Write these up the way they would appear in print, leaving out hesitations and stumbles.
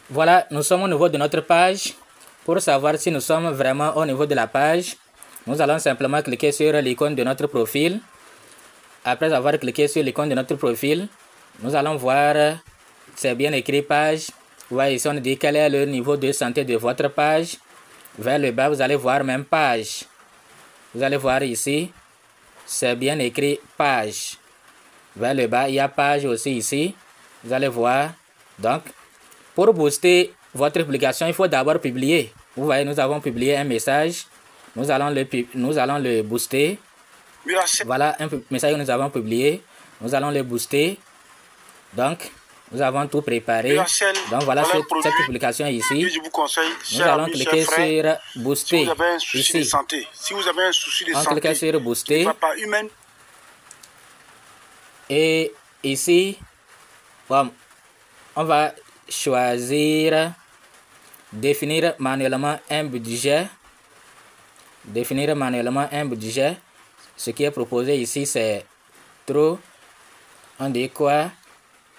Voilà, nous sommes au niveau de notre page. Pour savoir si nous sommes vraiment au niveau de la page, nous allons simplement cliquer sur l'icône de notre profil. Après avoir cliqué sur l'icône de notre profil, nous allons voir, c'est bien écrit page. Vous voyez ici, on dit quel est le niveau de santé de votre page. Vers le bas, vous allez voir même page. Vous allez voir ici, c'est bien écrit page. Vers le bas, il y a page aussi ici. Vous allez voir. Donc, pour booster votre publication, il faut d'abord publier. Vous voyez, nous avons publié un message. Nous allons le booster. Voilà un message que nous avons publié. Nous allons le booster. Donc, nous avons tout préparé. Donc, voilà cette publication ici. Nous allons cliquer sur booster. Ici. Si vous avez un souci de santé, on clique sur booster. Pas humaine. Et ici, bon, on va choisir définir manuellement un budget. Définir manuellement un budget. Ce qui est proposé ici, c'est trop. On dit quoi?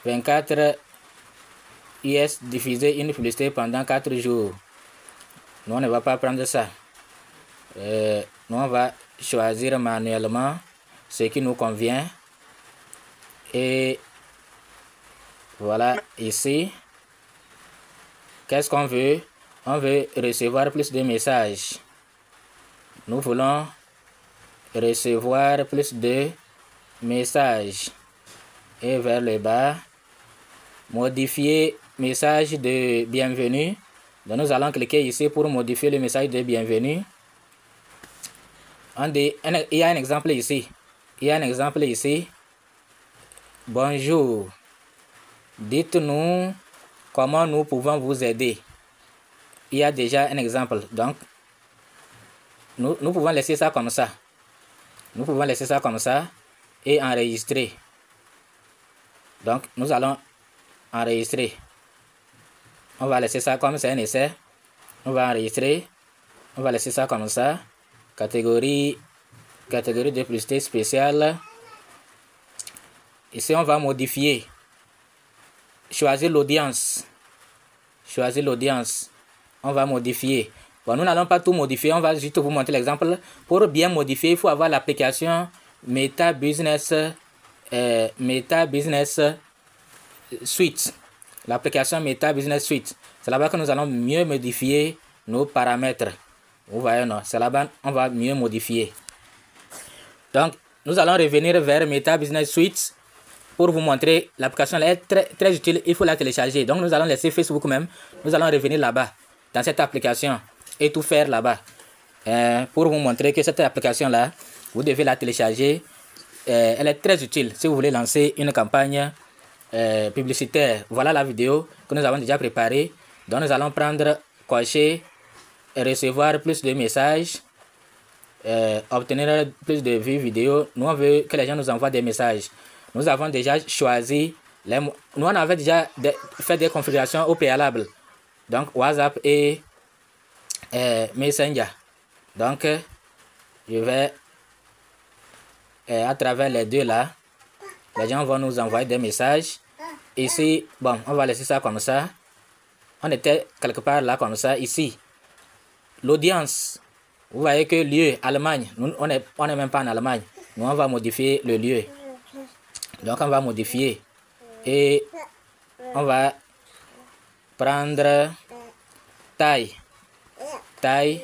24 US diffuser une publicité pendant 4 jours. Nous, on ne va pas prendre ça. Nous, on va choisir manuellement ce qui nous convient. Et voilà, ici. Qu'est-ce qu'on veut? On veut recevoir plus de messages. Nous voulons recevoir plus de messages. Et vers le bas, modifier message de bienvenue. Donc nous allons cliquer ici pour modifier le message de bienvenue. Il y a un exemple ici. Il y a un exemple ici. Bonjour. Dites-nous comment nous pouvons vous aider. Il y a déjà un exemple. Donc, nous pouvons laisser ça comme ça. Nous pouvons laisser ça comme ça et enregistrer. Donc, nous allons enregistrer. On va laisser ça comme c'est un essai. On va enregistrer. On va laisser ça comme ça. Catégorie de publicité spéciale. Ici, on va modifier. Choisir l'audience. Choisir l'audience. On va modifier. Bon, nous n'allons pas tout modifier. On va juste vous montrer l'exemple. Pour bien modifier, il faut avoir l'application Meta Business Suite. L'application Meta Business Suite. C'est là-bas que nous allons mieux modifier nos paramètres. Vous voyez, non? C'est là-bas on va mieux modifier. Donc, nous allons revenir vers Meta Business Suite pour vous montrer. L'application est très utile. Il faut la télécharger. Donc, nous allons laisser Facebook même. Nous allons revenir là-bas, dans cette application, et tout faire là-bas. Pour vous montrer que cette application-là, vous devez la télécharger. Elle est très utile si vous voulez lancer une campagne publicitaire. Voilà la vidéo que nous avons déjà préparée. Donc, nous allons prendre, cocher, recevoir plus de messages, obtenir plus de vues vidéo. Nous, on veut que les gens nous envoient des messages. Nous avons déjà choisi, nous on avait déjà fait des configurations au préalable. Donc, WhatsApp et Messenger. Donc, je vais, à travers les deux là, les gens vont nous envoyer des messages. Ici, bon, on va laisser ça comme ça. On était quelque part là comme ça. Ici, l'audience. Vous voyez que lieu, Allemagne. Nous, on n'est même pas en Allemagne. Nous, on va modifier le lieu. Donc, on va modifier. Et on va prendre taille. Taille.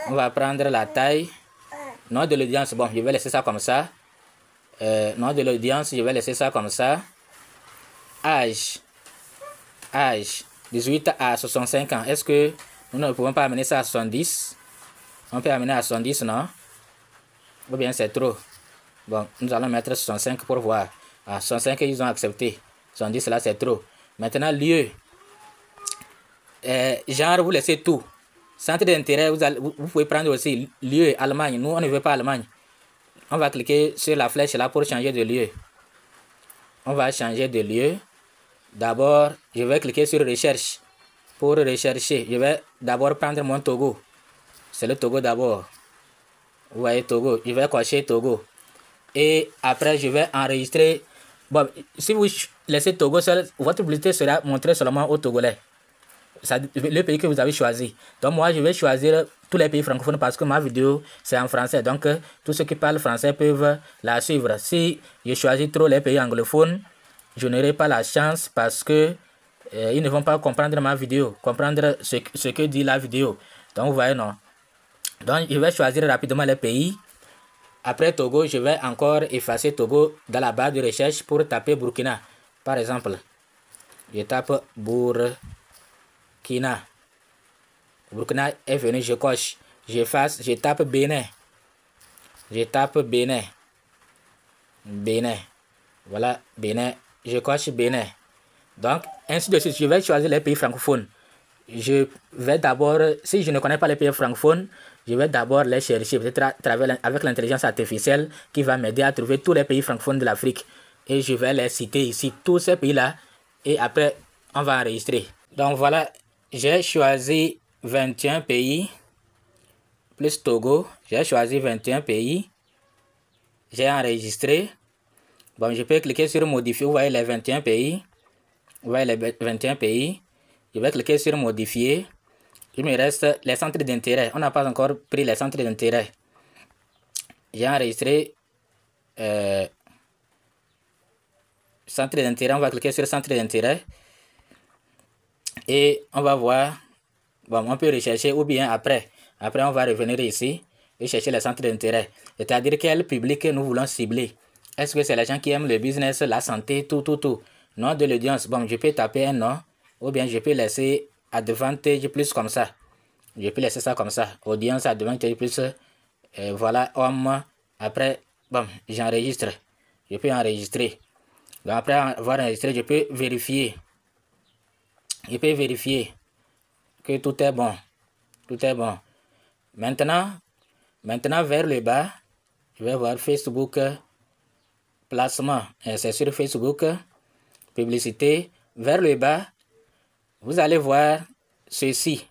On va prendre la taille. Nom de l'audience, bon, je vais laisser ça comme ça. Nom de l'audience, je vais laisser ça comme ça. Âge. Âge. 18 à 65 ans. Est-ce que nous ne pouvons pas amener ça à 70? On peut amener à 70, non? Ou bien c'est trop? Bon, nous allons mettre 65 pour voir. À 65, ils ont accepté. 70, là, c'est trop. Maintenant, lieu. Genre, vous laissez tout. Centre d'intérêt, vous pouvez prendre aussi lieu, Allemagne. Nous, on ne veut pas Allemagne. On va cliquer sur la flèche là pour changer de lieu. On va changer de lieu. D'abord, je vais cliquer sur recherche. Pour rechercher, je vais d'abord prendre mon Togo. C'est le Togo d'abord. Vous voyez Togo. Je vais cocher Togo. Et après, je vais enregistrer Bon, si vous laissez Togo seul, votre publicité sera montrée seulement aux Togolais. Le pays que vous avez choisi. Donc moi, je vais choisir tous les pays francophones parce que ma vidéo, c'est en français. Donc, tous ceux qui parlent français peuvent la suivre. Si je choisis trop les pays anglophones, je n'aurai pas la chance parce que ils ne vont pas comprendre ma vidéo, comprendre ce que dit la vidéo. Donc, vous voyez, non. Donc, je vais choisir rapidement les pays. Après Togo, je vais encore effacer Togo dans la barre de recherche pour taper Burkina. Par exemple, je tape Burkina. Burkina est venu, je coche. J'efface, je tape Bénin. Je tape Bénin. Bénin. Voilà, Bénin. Je coche Bénin. Donc, ainsi de suite, je vais choisir les pays francophones. Je vais d'abord, si je ne connais pas les pays francophones, je vais d'abord les chercher peut-être avec l'intelligence artificielle qui va m'aider à trouver tous les pays francophones de l'Afrique. Et je vais les citer ici, tous ces pays-là. Et après, on va enregistrer. Donc voilà, j'ai choisi 21 pays, plus Togo. J'ai choisi 21 pays. J'ai enregistré. Bon, je peux cliquer sur modifier. Vous voyez les 21 pays. Vous voyez les 21 pays. Je vais cliquer sur modifier. Il me reste les centres d'intérêt. On n'a pas encore pris les centres d'intérêt. J'ai enregistré centre d'intérêt. On va cliquer sur centre d'intérêt. Et on va voir. Bon, on peut rechercher ou bien après. Après, on va revenir ici et chercher les centres d'intérêt. C'est-à-dire quel public nous voulons cibler. Est-ce que c'est les gens qui aiment le business, la santé, tout. Nom de l'audience. Bon, je peux taper un nom. Ou bien je peux laisser advantage plus comme ça. Je peux laisser ça comme ça. Audience advantage plus. Voilà, homme. Après, bon, j'enregistre. Je peux enregistrer. Donc après avoir enregistré, je peux vérifier. Je peux vérifier que tout est bon. Tout est bon. Maintenant vers le bas, je vais voir Facebook. Placement. C'est sur Facebook. Publicité. Vers le bas, vous allez voir ceci.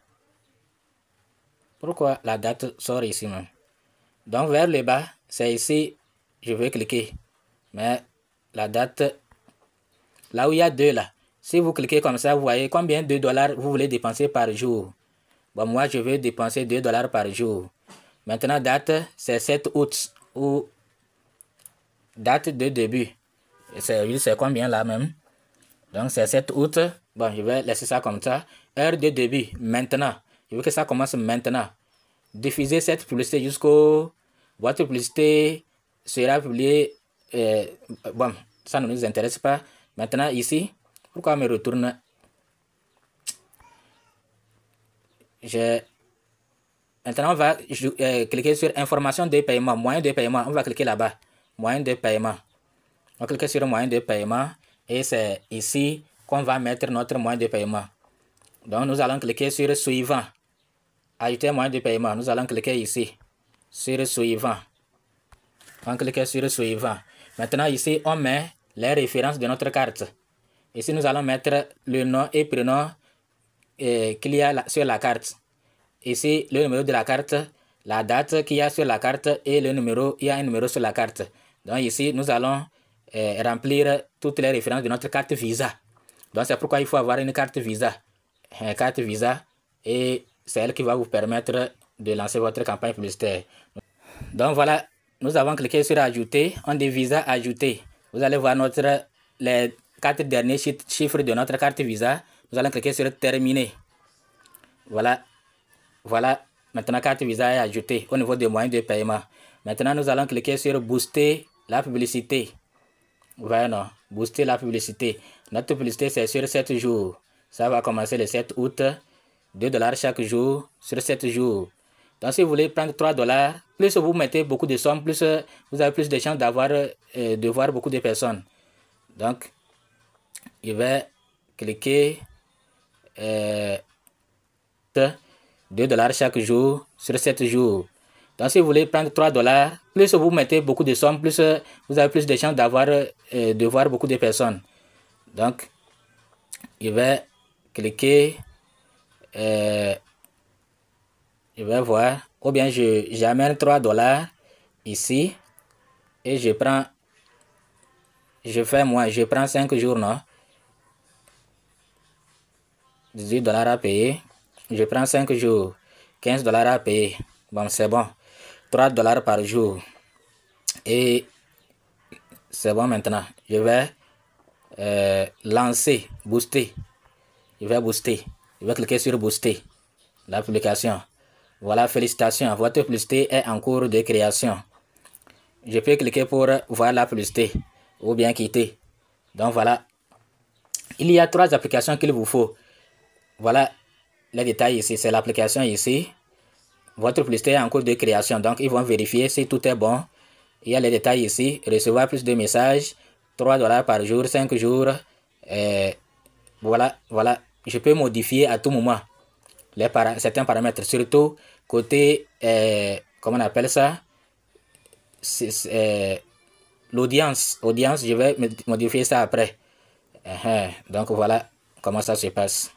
Pourquoi la date sort ici même? Donc vers le bas, c'est ici, je vais cliquer. Mais la date, là où il y a 2 là, si vous cliquez comme ça, vous voyez combien de dollars vous voulez dépenser par jour. Bon, moi je veux dépenser 2 dollars par jour. Maintenant, date, c'est 7 août ou date de début. C'est combien là même? Donc c'est 7 août. Bon, je vais laisser ça comme ça. Heure de début, maintenant. Je veux que ça commence maintenant. Diffuser cette publicité jusqu'au... Votre publicité sera publiée... bon, ça ne nous intéresse pas. Maintenant, ici, pourquoi on me retourne? Maintenant, on va cliquer sur information de paiement, moyen de paiement. On va cliquer là-bas. Moyen de paiement. On va cliquer sur moyen de paiement. Et c'est ici qu'on va mettre notre moyen de paiement. Donc, nous allons cliquer sur suivant. Ajouter moyen de paiement. Nous allons cliquer ici. Sur suivant. On va cliquer sur suivant. Maintenant, ici, on met les références de notre carte. Ici, nous allons mettre le nom et prénom qu'il y a sur la carte. Ici, le numéro de la carte, la date qu'il y a sur la carte et le numéro, il y a un numéro sur la carte. Donc ici, nous allons remplir toutes les références de notre carte Visa. Donc c'est pourquoi il faut avoir une carte Visa. Une carte Visa et c'est elle qui va vous permettre de lancer votre campagne publicitaire. Donc voilà, nous avons cliqué sur ajouter. On dit Visa ajouter. Vous allez voir les 4 derniers chiffres de notre carte Visa. Nous allons cliquer sur terminer. Voilà. Voilà, maintenant carte Visa est ajoutée au niveau des moyens de paiement. Maintenant, nous allons cliquer sur booster la publicité. Voilà, non, booster la publicité. Notre publicité, c'est sur 7 jours. Ça va commencer le 7 août. 2 dollars chaque jour sur 7 jours. Donc, si vous voulez prendre 3 dollars, plus vous mettez beaucoup de sommes, plus vous avez plus de chances de voir beaucoup de personnes. Donc, je vais cliquer 2 dollars chaque jour sur 7 jours. Donc, si vous voulez prendre 3 dollars, plus vous mettez beaucoup de sommes, plus vous avez plus de chances de voir beaucoup de personnes. Donc, je vais cliquer, je vais voir, ou bien j'amène 3 dollars ici et je prends je fais moi, je prends 5 jours, non? 18 dollars à payer. Je prends 5 jours, 15 dollars à payer. Bon, c'est bon. 3 dollars par jour. Et c'est bon maintenant. Je vais lancer, booster. Je vais booster. Je vais cliquer sur booster. La publication. Voilà, félicitations. Votre publicité est en cours de création. Je peux cliquer pour voir la publicité ou bien quitter. Donc voilà. Il y a 3 applications qu'il vous faut. Voilà les détails ici. C'est l'application ici. Votre publicité est en cours de création. Donc ils vont vérifier si tout est bon. Il y a les détails ici. Recevoir plus de messages. 3 dollars par jour, 5 jours. Voilà. Je peux modifier à tout moment certains paramètres. Surtout côté, comment on appelle ça? L'audience. Je vais modifier ça après. Donc voilà comment ça se passe.